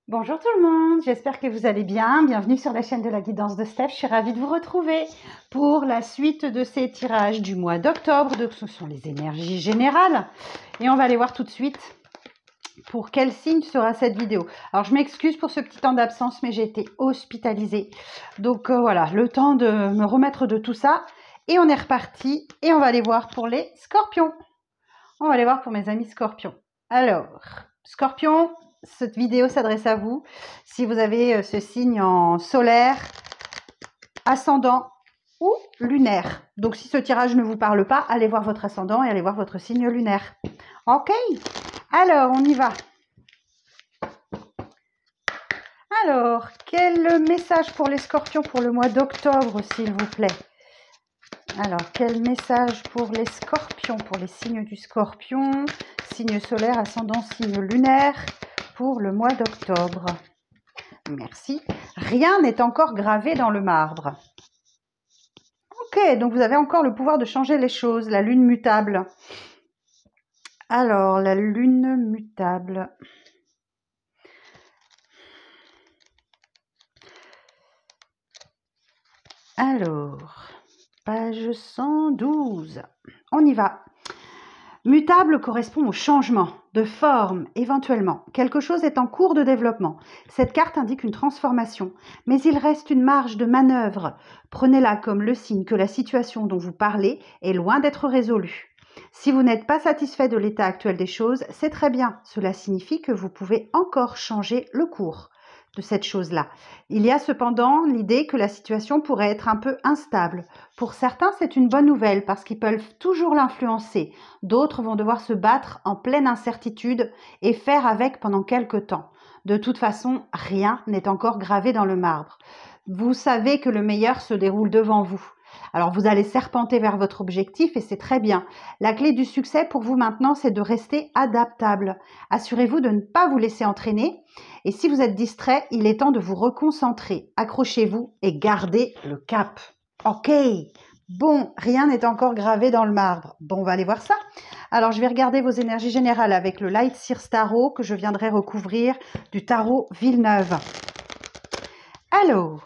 Bonjour tout le monde, j'espère que vous allez bien. Bienvenue sur la chaîne de la guidance de Steph. Je suis ravie de vous retrouver pour la suite de ces tirages du mois d'octobre. Donc, ce sont les énergies générales. Et on va aller voir tout de suite pour quel signe sera cette vidéo. Alors, je m'excuse pour ce petit temps d'absence, mais j'ai été hospitalisée. Donc, voilà, le temps de me remettre de tout ça. Et on est reparti. Et on va aller voir pour les scorpions. On va aller voir pour mes amis scorpions. Alors, scorpion, cette vidéo s'adresse à vous si vous avez ce signe en solaire, ascendant ou lunaire. Donc, si ce tirage ne vous parle pas, allez voir votre ascendant et allez voir votre signe lunaire. Ok? Alors, on y va. Alors, quel message pour les scorpions pour le mois d'octobre, s'il vous plaît? Alors, quel message pour les scorpions, pour les signes du scorpion, signe solaire, ascendant, signe lunaire, pour le mois d'octobre? Merci. Rien n'est encore gravé dans le marbre. Ok, donc vous avez encore le pouvoir de changer les choses, la lune mutable. Alors, la lune mutable. Alors, page 112. On y va. Mutable correspond au changement de forme, éventuellement. Quelque chose est en cours de développement. Cette carte indique une transformation, mais il reste une marge de manœuvre. Prenez-la comme le signe que la situation dont vous parlez est loin d'être résolue. Si vous n'êtes pas satisfait de l'état actuel des choses, c'est très bien. Cela signifie que vous pouvez encore changer le cours de cette chose-là. Il y a cependant l'idée que la situation pourrait être un peu instable. Pour certains, c'est une bonne nouvelle parce qu'ils peuvent toujours l'influencer. D'autres vont devoir se battre en pleine incertitude et faire avec pendant quelque temps. De toute façon, rien n'est encore gravé dans le marbre. Vous savez que le meilleur se déroule devant vous. Alors, vous allez serpenter vers votre objectif et c'est très bien. La clé du succès pour vous maintenant, c'est de rester adaptable. Assurez-vous de ne pas vous laisser entraîner. Et si vous êtes distrait, il est temps de vous reconcentrer. Accrochez-vous et gardez le cap. Ok, bon, rien n'est encore gravé dans le marbre. Bon, on va aller voir ça. Alors, je vais regarder vos énergies générales avec le Light Sears Tarot que je viendrai recouvrir du tarot Villeneuve. Alors,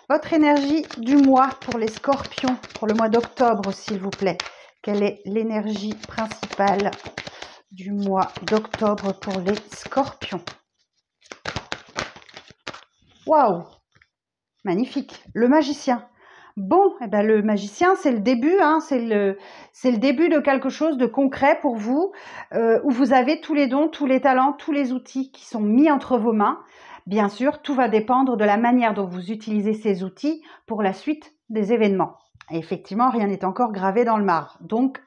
votre énergie du mois pour les scorpions, pour le mois d'octobre, s'il vous plaît. Quelle est l'énergie principale du mois d'octobre pour les scorpions? Waouh! Magnifique. Le magicien. Bon, eh ben, le magicien, c'est le début, hein, c'est le début de quelque chose de concret pour vous, où vous avez tous les dons, tous les talents, tous les outils qui sont mis entre vos mains. Bien sûr, tout va dépendre de la manière dont vous utilisez ces outils pour la suite des événements. Et effectivement, rien n'est encore gravé dans le marbre, donc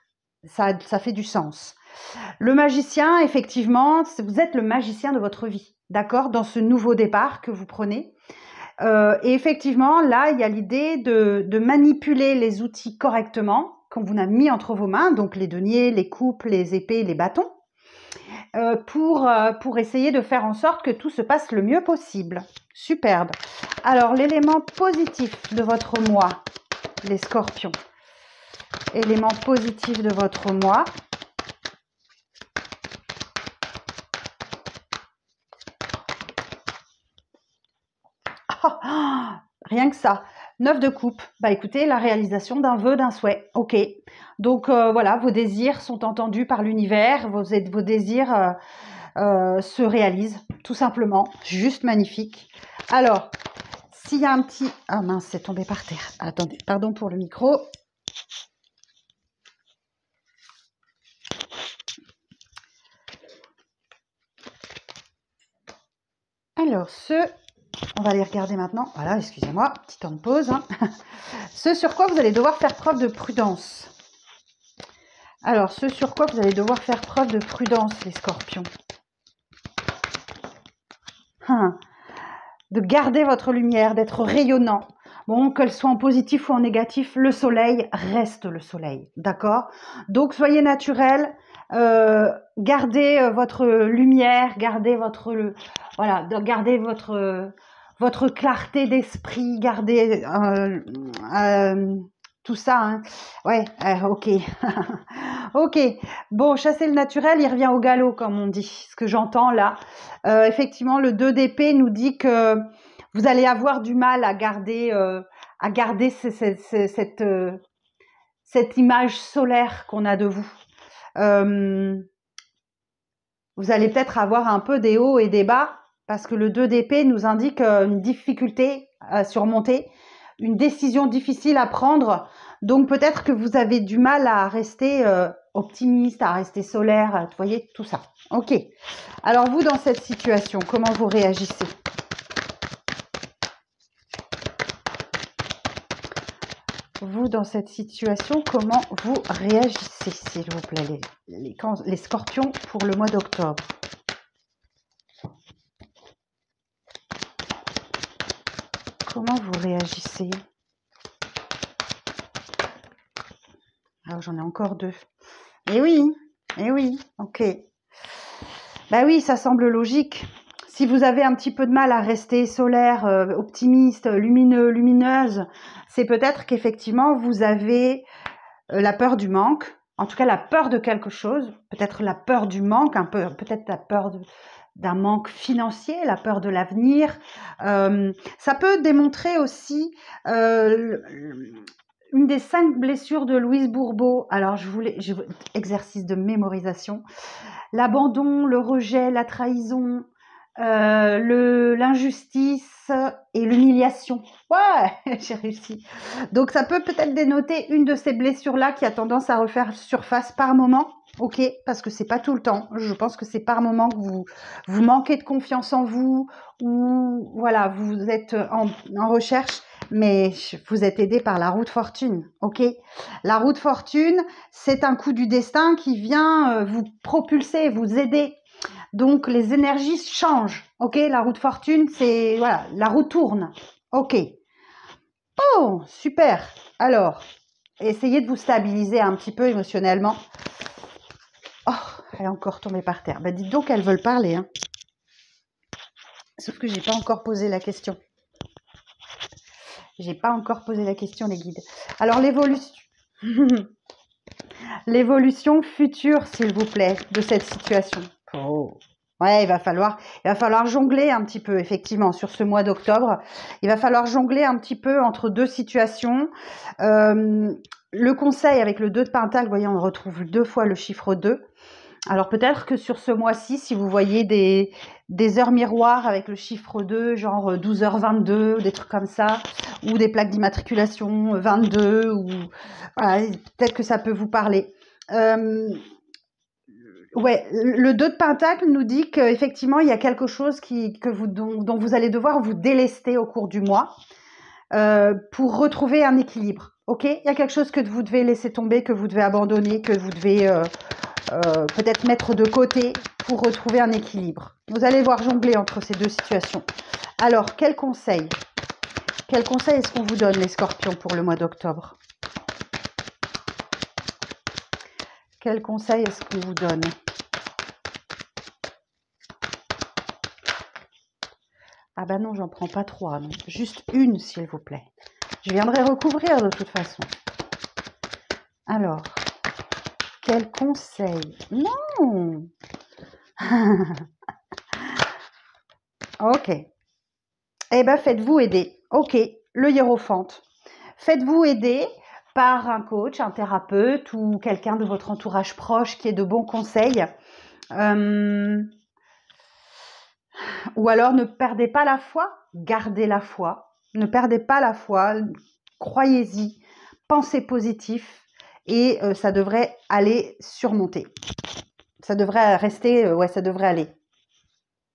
ça fait du sens. Le magicien, effectivement, vous êtes le magicien de votre vie, d'accord, dans ce nouveau départ que vous prenez. Et effectivement, là, il y a l'idée de manipuler les outils correctement qu'on vous a mis entre vos mains, donc les deniers, les coupes, les épées, les bâtons, pour essayer de faire en sorte que tout se passe le mieux possible. Superbe. Alors, l'élément positif de votre mois, les scorpions. Élément positif de votre mois. Rien que ça. 9 de coupe. Bah écoutez, la réalisation d'un vœu, d'un souhait. Ok. Donc voilà, vos désirs sont entendus par l'univers, vos désirs se réalisent, tout simplement. Juste magnifique. Alors, s'il y a un petit... Ah mince, c'est tombé par terre. Attendez, pardon pour le micro. Alors, on va les regarder maintenant. Voilà, excusez-moi, petit temps de pause. Hein. Ce sur quoi vous allez devoir faire preuve de prudence. Alors, ce sur quoi vous allez devoir faire preuve de prudence, les scorpions. De garder votre lumière, d'être rayonnant. Bon, qu'elle soit en positif ou en négatif, le soleil reste le soleil, d'accord? Donc, soyez naturel, gardez votre lumière, gardez votre... voilà, gardez votre clarté d'esprit, gardez tout ça, hein. Ouais, ok. Ok. Bon, chasser le naturel, il revient au galop, comme on dit. Ce que j'entends là. Effectivement, le 2 d'épée nous dit que vous allez avoir du mal à garder cette image solaire qu'on a de vous. Vous allez peut-être avoir un peu des hauts et des bas, parce que le 2 d'épée nous indique une difficulté à surmonter, une décision difficile à prendre. Donc peut-être que vous avez du mal à rester optimiste, à rester solaire, vous voyez, tout ça. Ok. Alors vous, dans cette situation, comment vous réagissez? Vous, dans cette situation, comment vous réagissez, s'il vous plaît, les scorpions pour le mois d'octobre? Comment vous réagissez? Alors, j'en ai encore 2. Eh oui, ok. Bah oui, ça semble logique. Si vous avez un petit peu de mal à rester solaire, optimiste, lumineux, lumineuse, c'est peut-être qu'effectivement, vous avez la peur du manque, en tout cas la peur de quelque chose, peut-être la peur du manque, un peu, peut-être la peur d'un manque financier, la peur de l'avenir. Ça peut démontrer aussi une des 5 blessures de Louise Bourbeau. Alors, exercice de mémorisation. L'abandon, le rejet, la trahison, l'injustice et l'humiliation. Ouais, j'ai réussi. Donc, ça peut peut-être dénoter une de ces blessures-là qui a tendance à refaire surface par moment. Ok, parce que c'est pas tout le temps. Je pense que c'est par moment que vous manquez de confiance en vous, ou voilà, vous êtes en recherche, mais vous êtes aidé par la roue de fortune. Ok, la roue de fortune, c'est un coup du destin qui vient vous propulser, vous aider. Donc les énergies changent. Ok, la roue de fortune, c'est voilà, la roue tourne. Ok. Oh, super. Alors, essayez de vous stabiliser un petit peu émotionnellement. Oh, elle est encore tombée par terre. Bah, dites donc qu'elles veulent parler. Hein. Sauf que j'ai pas encore posé la question. J'ai pas encore posé la question, les guides. Alors, l'évolution future, s'il vous plaît, de cette situation. Oh. Ouais, il va falloir jongler un petit peu, effectivement, sur ce mois d'octobre. Il va falloir jongler un petit peu entre 2 situations. Le conseil avec le 2 de Pentacle, vous voyez, on retrouve 2 fois le chiffre 2. Alors peut-être que sur ce mois-ci, si vous voyez des heures miroirs avec le chiffre 2, genre 12h22, des trucs comme ça, ou des plaques d'immatriculation 22, ou voilà, peut-être que ça peut vous parler. Ouais, le 2 de Pentacle nous dit qu'effectivement, il y a quelque chose dont vous allez devoir vous délester au cours du mois pour retrouver un équilibre. Ok, il y a quelque chose que vous devez laisser tomber, que vous devez abandonner, que vous devez peut-être mettre de côté pour retrouver un équilibre. Vous allez voir jongler entre ces 2 situations. Alors, quel conseil est-ce qu'on vous donne, les scorpions, pour le mois d'octobre? Quel conseil est-ce qu'on vous donne? Ah bah non, j'en prends pas 3, non. Juste une, s'il vous plaît. Je viendrai recouvrir de toute façon. Alors, quel conseil? Non. Ok. Eh ben, faites-vous aider. Ok, le hiérophante. Faites-vous aider par un coach, un thérapeute ou quelqu'un de votre entourage proche qui ait de bons conseils. Ou alors, ne perdez pas la foi, gardez la foi. Ne perdez pas la foi, croyez-y, pensez positif et ça devrait aller surmonter. Ça devrait rester, ouais, ça devrait aller.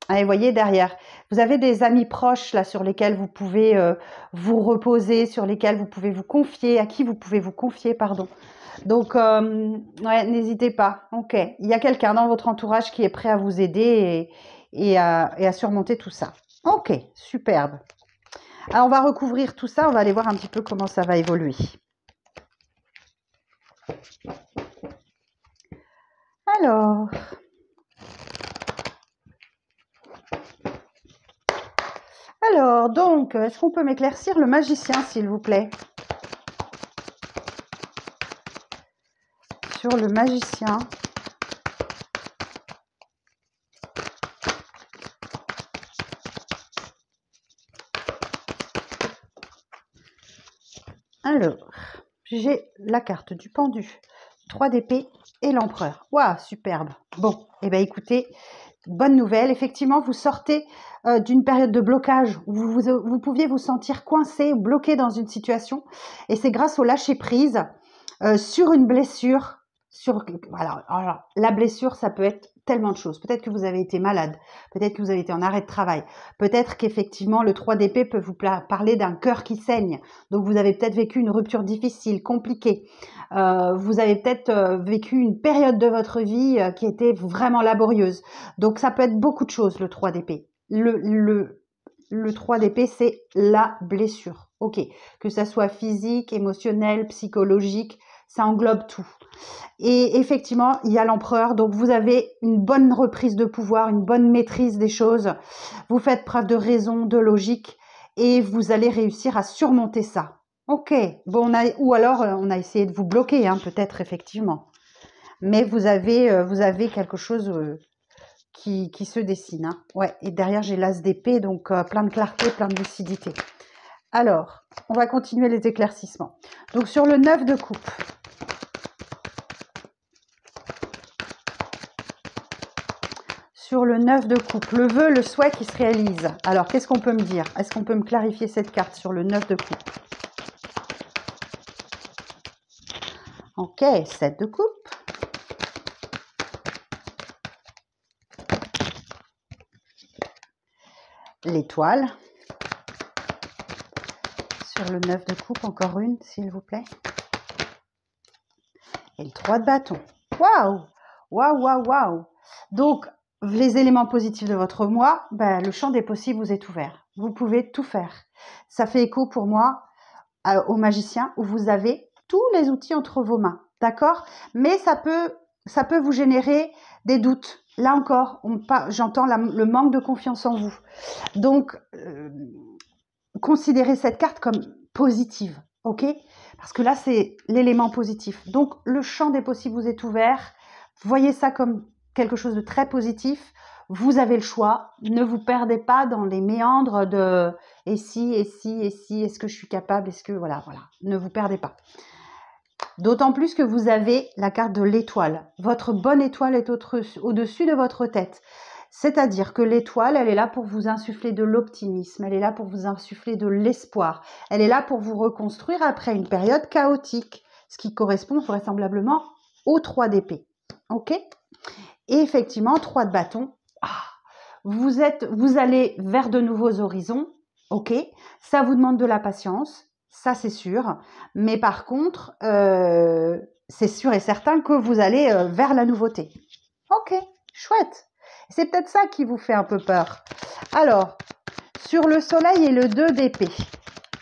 Allez, voyez derrière, vous avez des amis proches là sur lesquels vous pouvez vous reposer, sur lesquels vous pouvez vous confier, à qui vous pouvez vous confier, pardon. Donc, ouais, n'hésitez pas. Ok, il y a quelqu'un dans votre entourage qui est prêt à vous aider et à surmonter tout ça. Ok, superbe. Alors, on va recouvrir tout ça, on va aller voir un petit peu comment ça va évoluer. Alors, donc, est-ce qu'on peut m'éclaircir le magicien, s'il vous plaît? sur le magicien. Alors, j'ai la carte du pendu, 3 d'épée et l'empereur. Waouh, superbe. Bon, eh bien écoutez, bonne nouvelle. Effectivement, vous sortez d'une période de blocage où vous pouviez vous sentir coincé ou bloqué dans une situation. Et c'est grâce au lâcher-prise sur une blessure. Voilà, alors, la blessure, ça peut être tellement de choses. Peut-être que vous avez été malade, peut-être que vous avez été en arrêt de travail, peut-être qu'effectivement le 3 d'épée peut vous parler d'un cœur qui saigne. Donc vous avez peut-être vécu une rupture difficile, compliquée. Vous avez peut-être vécu une période de votre vie qui était vraiment laborieuse. Donc ça peut être beaucoup de choses, le 3 d'épée. Le 3 d'épée, c'est la blessure. Ok, que ça soit physique, émotionnel, psychologique, ça englobe tout. Et effectivement, il y a l'empereur, donc vous avez une bonne reprise de pouvoir, une bonne maîtrise des choses. Vous faites preuve de raison, de logique, et vous allez réussir à surmonter ça. Ok, bon, ou alors on a essayé de vous bloquer, hein, peut-être effectivement. Mais vous avez quelque chose qui se dessine. Hein. Ouais, et derrière j'ai l'as d'épée, donc plein de clarté, plein de lucidité. Alors, on va continuer les éclaircissements. Donc sur le 9 de coupe. Sur le 9 de coupe, le vœu, le souhait qui se réalise. Alors, qu'est-ce qu'on peut me dire? Est-ce qu'on peut me clarifier cette carte sur le 9 de coupe? Ok, 7 de coupe. L'étoile. Sur le 9 de coupe, encore une, s'il vous plaît. Et le 3 de bâton. Waouh! Waouh, waouh, waouh! Donc, les éléments positifs de votre moi, ben, le champ des possibles vous est ouvert. Vous pouvez tout faire. Ça fait écho pour moi au magicien où vous avez tous les outils entre vos mains. D'accord? Mais ça peut vous générer des doutes. Là encore, j'entends le manque de confiance en vous. Donc, considérez cette carte comme positive. Ok? Parce que là, c'est l'élément positif. Donc, le champ des possibles vous est ouvert. Voyez ça comme quelque chose de très positif. Vous avez le choix. Ne vous perdez pas dans les méandres de et si, est-ce que je suis capable, est-ce que voilà. Ne vous perdez pas. D'autant plus que vous avez la carte de l'étoile. Votre bonne étoile est au-dessus de votre tête. C'est-à-dire que l'étoile, elle est là pour vous insuffler de l'optimisme, elle est là pour vous insuffler de l'espoir, elle est là pour vous reconstruire après une période chaotique, ce qui correspond vraisemblablement au 3 d'épée. Ok? Et effectivement, 3 de bâton, vous allez vers de nouveaux horizons, ok? Ça vous demande de la patience, ça c'est sûr, mais par contre, c'est sûr et certain que vous allez vers la nouveauté. Ok, chouette. C'est peut-être ça qui vous fait un peu peur. Alors, sur le soleil et le 2 d'épée,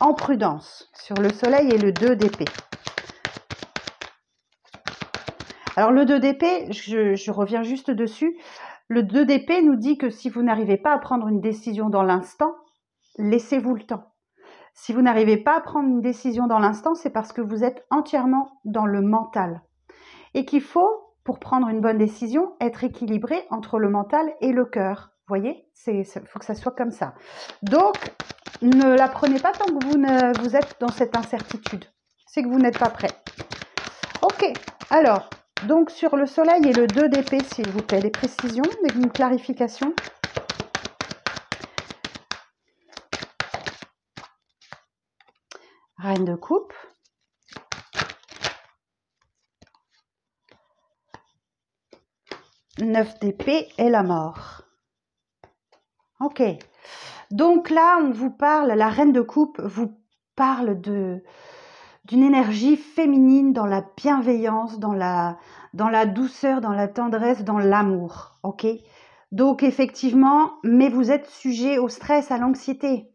en prudence, sur le soleil et le 2 d'épée. Alors, le 2 d'épée, je reviens juste dessus. Le 2 d'épée nous dit que si vous n'arrivez pas à prendre une décision dans l'instant, laissez-vous le temps. Si vous n'arrivez pas à prendre une décision dans l'instant, c'est parce que vous êtes entièrement dans le mental. Et qu'il faut, pour prendre une bonne décision, être équilibré entre le mental et le cœur. Vous voyez? Il faut que ça soit comme ça. Donc, ne la prenez pas tant que vous êtes dans cette incertitude. C'est que vous n'êtes pas prêt. Ok, alors, donc sur le soleil et le 2 d'épée, s'il vous plaît, des précisions, une clarification. Reine de coupe. Neuf d'épée et la mort. Ok. Donc là, on vous parle, la reine de coupe vous parle d'une énergie féminine dans la bienveillance, dans la douceur, dans la tendresse, dans l'amour. Ok. Donc effectivement, mais vous êtes sujet au stress, à l'anxiété.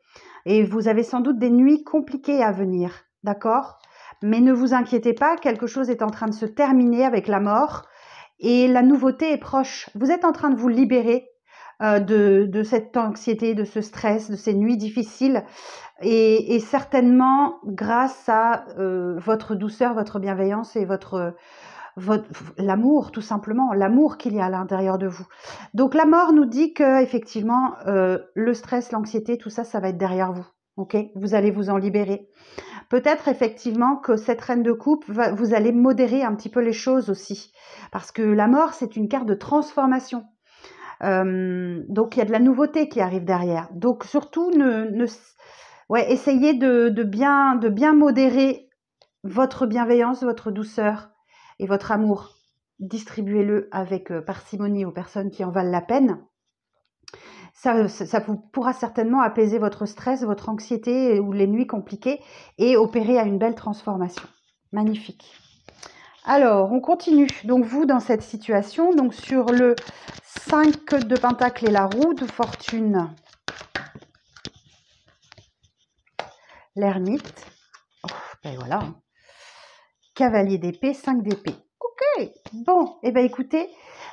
Et vous avez sans doute des nuits compliquées à venir. D'accord? Mais ne vous inquiétez pas, quelque chose est en train de se terminer avec la mort. Et la nouveauté est proche. Vous êtes en train de vous libérer de cette anxiété, de ce stress, de ces nuits difficiles. Et certainement grâce à votre douceur, votre bienveillance et votre l'amour, tout simplement, l'amour qu'il y a à l'intérieur de vous. Donc la mort nous dit que effectivement, le stress, l'anxiété, tout ça, ça va être derrière vous. Ok, vous allez vous en libérer. Peut-être effectivement que cette reine de coupe, vous allez modérer un petit peu les choses aussi, parce que la mort, c'est une carte de transformation. Donc il y a de la nouveauté qui arrive derrière. Donc surtout, essayez de bien modérer votre bienveillance, votre douceur et votre amour. Distribuez-le avec parcimonie aux personnes qui en valent la peine. Ça pourra certainement apaiser votre stress, votre anxiété ou les nuits compliquées et opérer à une belle transformation. Magnifique. Alors, on continue. Donc, vous, dans cette situation, donc sur le 5 de Pentacle et la roue de fortune, l'ermite, ben voilà, cavalier d'épée, 5 d'épée. Ok, bon, et ben écoutez,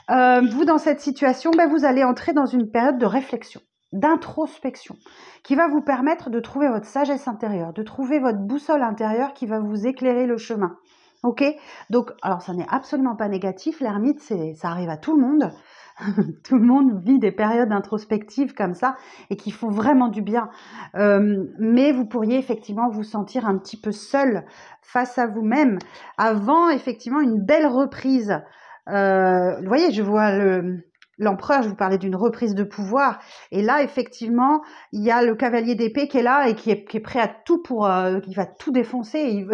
vous, dans cette situation, ben, vous allez entrer dans une période de réflexion, d'introspection, qui va vous permettre de trouver votre sagesse intérieure, de trouver votre boussole intérieure qui va vous éclairer le chemin. Ok, donc, alors ça n'est absolument pas négatif, l'ermite, ça arrive à tout le monde. Tout le monde vit des périodes introspectives comme ça et qui font vraiment du bien. Mais vous pourriez effectivement vous sentir un petit peu seul face à vous-même avant effectivement une belle reprise. Vous voyez, je vois l'empereur, je vous parlais d'une reprise de pouvoir. Et là, effectivement, il y a le cavalier d'épée qui est là et qui est prêt à tout qui va tout défoncer.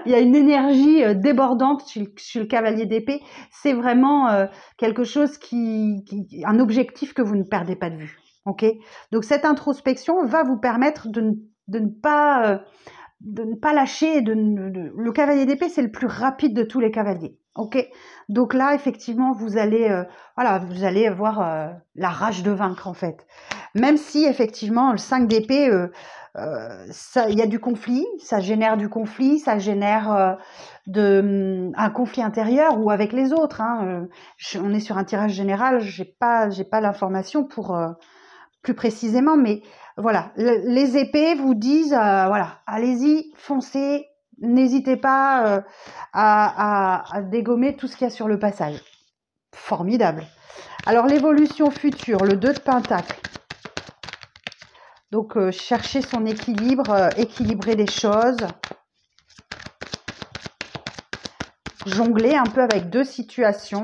Il y a une énergie débordante chez le cavalier d'épée. C'est vraiment quelque chose un objectif que vous ne perdez pas de vue. Ok. Donc cette introspection va vous permettre de ne pas lâcher. Le cavalier d'épée, c'est le plus rapide de tous les cavaliers. Ok. Donc là, effectivement, vous allez avoir la rage de vaincre en fait. Même si effectivement le 5 d'épée, il y a du conflit, ça génère du conflit, ça génère un conflit intérieur ou avec les autres. Hein. On est sur un tirage général, j'ai pas l'information pour plus précisément, mais voilà, les épées vous disent voilà, allez-y, foncez, n'hésitez pas à dégommer tout ce qu'il y a sur le passage. Formidable. Alors l'évolution future, le 2 de Pentacle. Donc, chercher son équilibre, équilibrer les choses. Jongler un peu avec deux situations.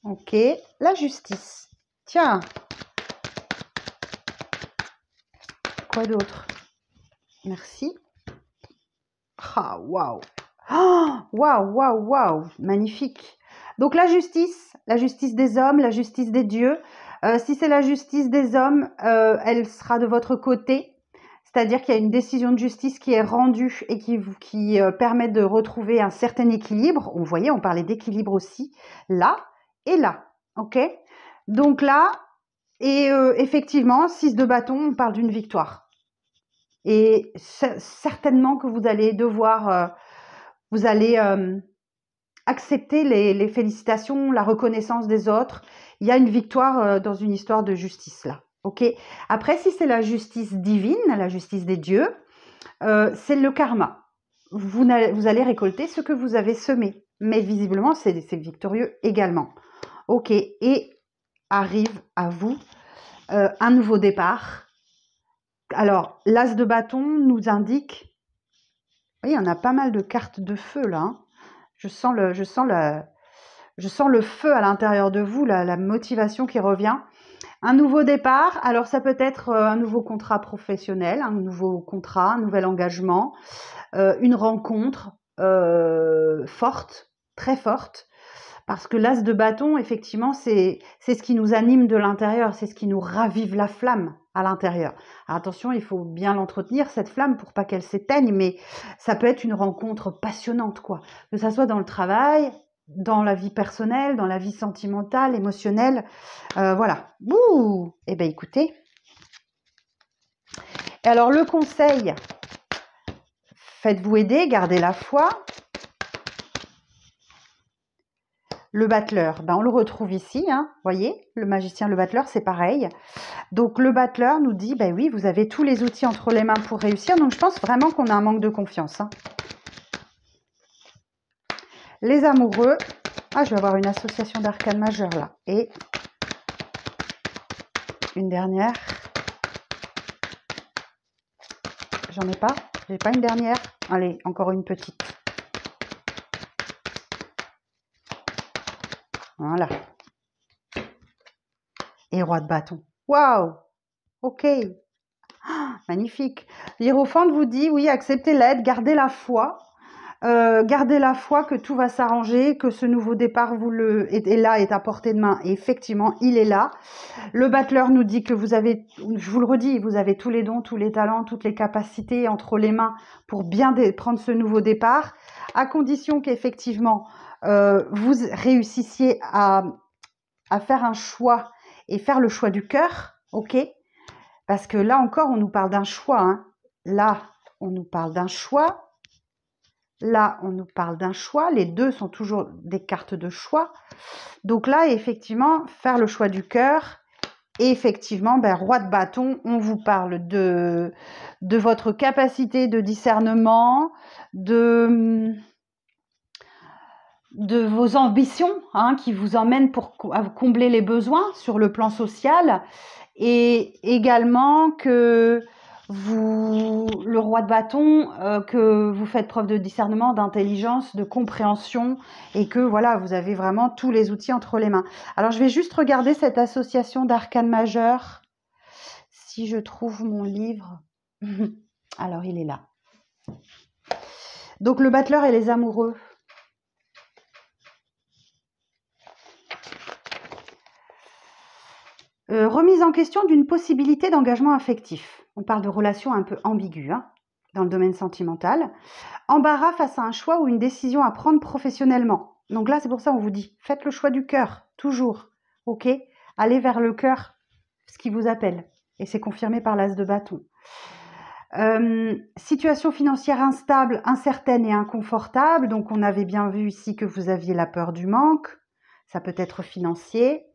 Ok, la justice. Tiens. Quoi d'autre? Merci. Ah, waouh. Waouh, waouh, waouh. Magnifique. Donc, la justice des hommes, la justice des dieux. Si c'est la justice des hommes, elle sera de votre côté. C'est-à-dire qu'il y a une décision de justice qui est rendue et qui permet de retrouver un certain équilibre. Vous voyez, on parlait d'équilibre aussi, là et là. Ok. Donc là, et effectivement, 6 de bâton, on parle d'une victoire. Et certainement que vous allez devoir, accepter les félicitations, la reconnaissance des autres. Il y a une victoire dans une histoire de justice là. Ok. Après, si c'est la justice divine, la justice des dieux, c'est le karma. Vous allez récolter ce que vous avez semé. Mais visiblement, c'est victorieux également. Ok. Et arrive à vous un nouveau départ. Alors, l'as de bâton nous indique... Oui, on a pas mal de cartes de feu là. Hein. Je sens le feu à l'intérieur de vous, la motivation qui revient. Un nouveau départ, alors ça peut être un nouveau contrat professionnel, un nouveau contrat, un nouvel engagement, une rencontre forte, très forte, parce que l'as de bâton, effectivement, c'est ce qui nous anime de l'intérieur, c'est ce qui nous ravive la flamme à l'intérieur. Attention, il faut bien l'entretenir, cette flamme, pour pas qu'elle s'éteigne, mais ça peut être une rencontre passionnante, quoi. Que ça soit dans le travail, dans la vie personnelle, dans la vie sentimentale, émotionnelle, voilà. Ouh, eh bien, écoutez. Et alors, le conseil, faites-vous aider, gardez la foi. Le battleur, ben on le retrouve ici, hein, voyez, le magicien, le battleur, c'est pareil. Donc, le battleur nous dit, ben oui, vous avez tous les outils entre les mains pour réussir. Donc, je pense vraiment qu'on a un manque de confiance. Hein. Les amoureux. Ah, je vais avoir une association d'arcanes majeures là. Et une dernière. J'en ai pas. J'ai pas une dernière. Allez, encore une petite. Voilà. Et roi de bâton. Waouh! Ok. Ah, magnifique. L'Hiérophante vous dit, oui, acceptez l'aide, gardez la foi. Gardez la foi que tout va s'arranger, que ce nouveau départ est là, est à portée de main. Et effectivement, il est là. Le battleur nous dit que vous avez, je vous le redis, vous avez tous les dons, tous les talents, toutes les capacités entre les mains pour bien prendre ce nouveau départ, à condition qu'effectivement, vous réussissiez à faire un choix et faire le choix du cœur, ok? Parce que là encore, on nous parle d'un choix. Hein. Là, on nous parle d'un choix. Là, on nous parle d'un choix. Les deux sont toujours des cartes de choix. Donc là, effectivement, faire le choix du cœur. Et effectivement, ben, roi de bâton, on vous parle de votre capacité de discernement, de vos ambitions hein, qui vous emmènent à combler les besoins sur le plan social. Et également que le roi de bâton, que vous faites preuve de discernement, d'intelligence, de compréhension et que voilà, vous avez vraiment tous les outils entre les mains. Alors, je vais juste regarder cette association d'arcanes majeures. Si je trouve mon livre. Alors, il est là. Donc, le battleur et les amoureux. Remise en question d'une possibilité d'engagement affectif. On parle de relations un peu ambiguës hein, dans le domaine sentimental. Embarras face à un choix ou une décision à prendre professionnellement. Donc là, c'est pour ça qu'on vous dit, faites le choix du cœur, toujours. Ok? Allez vers le cœur, ce qui vous appelle. Et c'est confirmé par l'as de bâton. Situation financière instable, incertaine et inconfortable. Donc on avait bien vu ici que vous aviez la peur du manque. Ça peut être financier.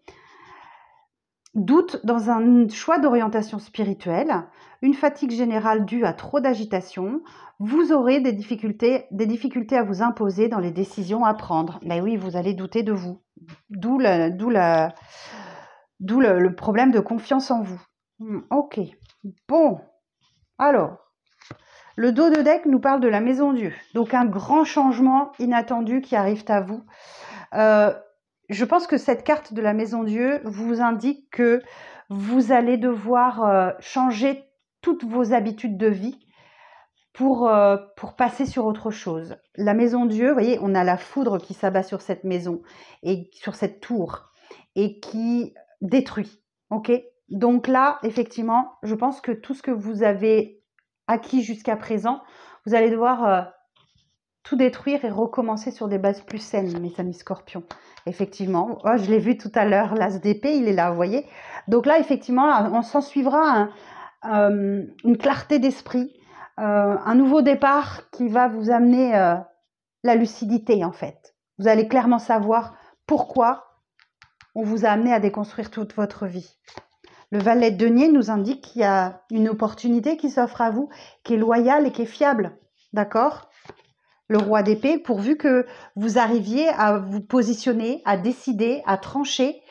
Doute dans un choix d'orientation spirituelle, une fatigue générale due à trop d'agitation, vous aurez des difficultés à vous imposer dans les décisions à prendre. Mais oui, vous allez douter de vous. D'où le problème de confiance en vous. Ok. Bon. Alors, le dos de deck nous parle de la maison Dieu. Donc, un grand changement inattendu qui arrive à vous. Je pense que cette carte de la maison Dieu vous indique que vous allez devoir changer toutes vos habitudes de vie pour passer sur autre chose. La maison Dieu, vous voyez, on a la foudre qui s'abat sur cette maison et sur cette tour et qui détruit. Ok ? Donc là, effectivement, je pense que tout ce que vous avez acquis jusqu'à présent, vous allez devoir tout détruire et recommencer sur des bases plus saines, mes amis scorpions. Effectivement, oh, je l'ai vu tout à l'heure, l'as d'épée, il est là, vous voyez. Donc là, effectivement, on s'en suivra une clarté d'esprit, un nouveau départ qui va vous amener la lucidité, en fait. Vous allez clairement savoir pourquoi on vous a amené à déconstruire toute votre vie. Le valet de denier nous indique qu'il y a une opportunité qui s'offre à vous, qui est loyale et qui est fiable. D'accord ? Le roi d'épée, pourvu que vous arriviez à vous positionner, à décider, à trancher,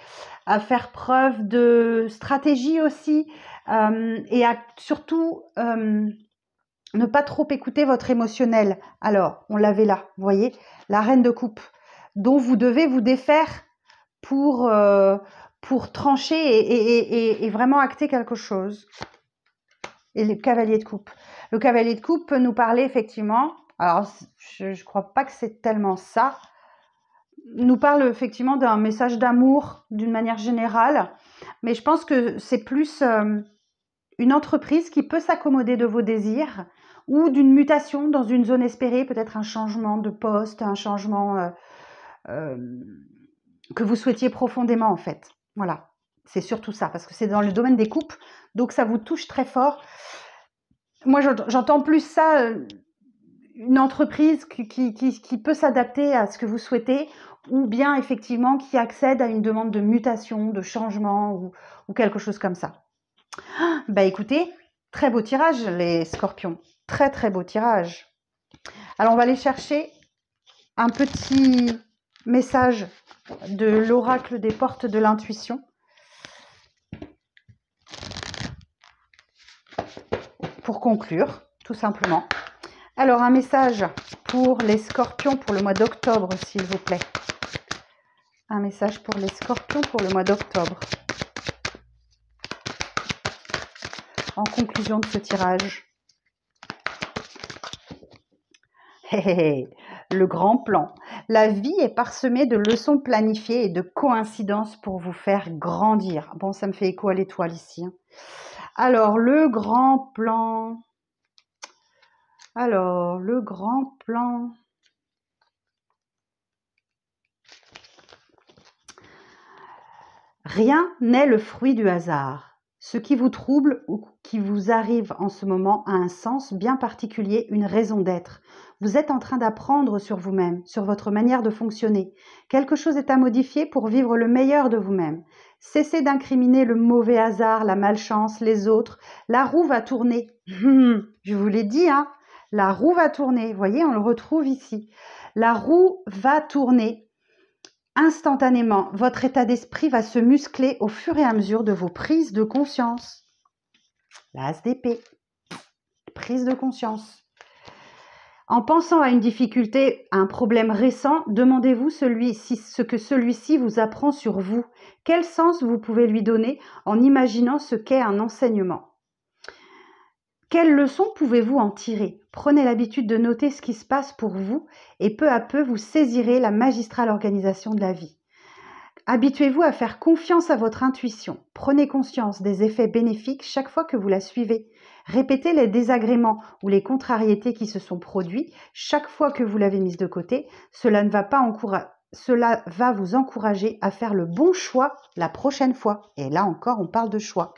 à faire preuve de stratégie aussi, et à surtout ne pas trop écouter votre émotionnel. Alors, on l'avait là, vous voyez, la reine de coupe, dont vous devez vous défaire pour trancher et vraiment acter quelque chose. Et le cavalier de coupe. Le cavalier de coupe peut nous parler effectivement... Alors, je ne crois pas que c'est tellement ça. Nous parle effectivement d'un message d'amour d'une manière générale, mais je pense que c'est plus une entreprise qui peut s'accommoder de vos désirs ou d'une mutation dans une zone espérée, peut-être un changement de poste, un changement que vous souhaitiez profondément en fait. Voilà, c'est surtout ça, parce que c'est dans le domaine des coupes, donc ça vous touche très fort. Moi, j'entends plus ça... une entreprise qui peut s'adapter à ce que vous souhaitez ou bien effectivement qui accède à une demande de mutation, de changement ou quelque chose comme ça. Bah écoutez, très beau tirage les scorpions, très très beau tirage. Alors on va aller chercher un petit message de l'oracle des portes de l'intuition. Pour conclure, tout simplement. Alors, un message pour les scorpions pour le mois d'octobre, s'il vous plaît. Un message pour les scorpions pour le mois d'octobre. En conclusion de ce tirage. Le grand plan. La vie est parsemée de leçons planifiées et de coïncidences pour vous faire grandir. Bon, ça me fait écho à l'étoile ici. Alors, le grand plan. Alors, le grand plan. Rien n'est le fruit du hasard. Ce qui vous trouble ou qui vous arrive en ce moment a un sens bien particulier, une raison d'être. Vous êtes en train d'apprendre sur vous-même, sur votre manière de fonctionner. Quelque chose est à modifier pour vivre le meilleur de vous-même. Cessez d'incriminer le mauvais hasard, la malchance, les autres. La roue va tourner. Je vous l'ai dit, hein, la roue va tourner. Vous voyez, on le retrouve ici. La roue va tourner. Instantanément, votre état d'esprit va se muscler au fur et à mesure de vos prises de conscience. L'as d'épée, prise de conscience. En pensant à une difficulté, à un problème récent, demandez-vous ce que celui-ci vous apprend sur vous. Quel sens vous pouvez lui donner en imaginant ce qu'est un enseignement? Quelles leçons pouvez-vous en tirer? Prenez l'habitude de noter ce qui se passe pour vous et peu à peu vous saisirez la magistrale organisation de la vie. Habituez-vous à faire confiance à votre intuition. Prenez conscience des effets bénéfiques chaque fois que vous la suivez. Répétez les désagréments ou les contrariétés qui se sont produits chaque fois que vous l'avez mise de côté. Cela va vous encourager à faire le bon choix la prochaine fois. Et là encore, on parle de choix.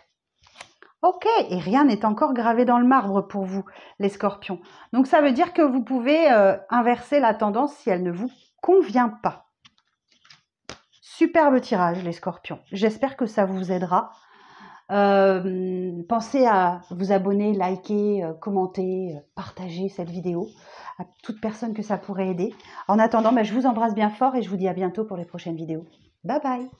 Ok, et rien n'est encore gravé dans le marbre pour vous, les scorpions. Donc ça veut dire que vous pouvez inverser la tendance si elle ne vous convient pas. Superbe tirage, les scorpions. J'espère que ça vous aidera. Pensez à vous abonner, liker, commenter, partager cette vidéo à toute personne que ça pourrait aider. En attendant, je vous embrasse bien fort et je vous dis à bientôt pour les prochaines vidéos. Bye bye!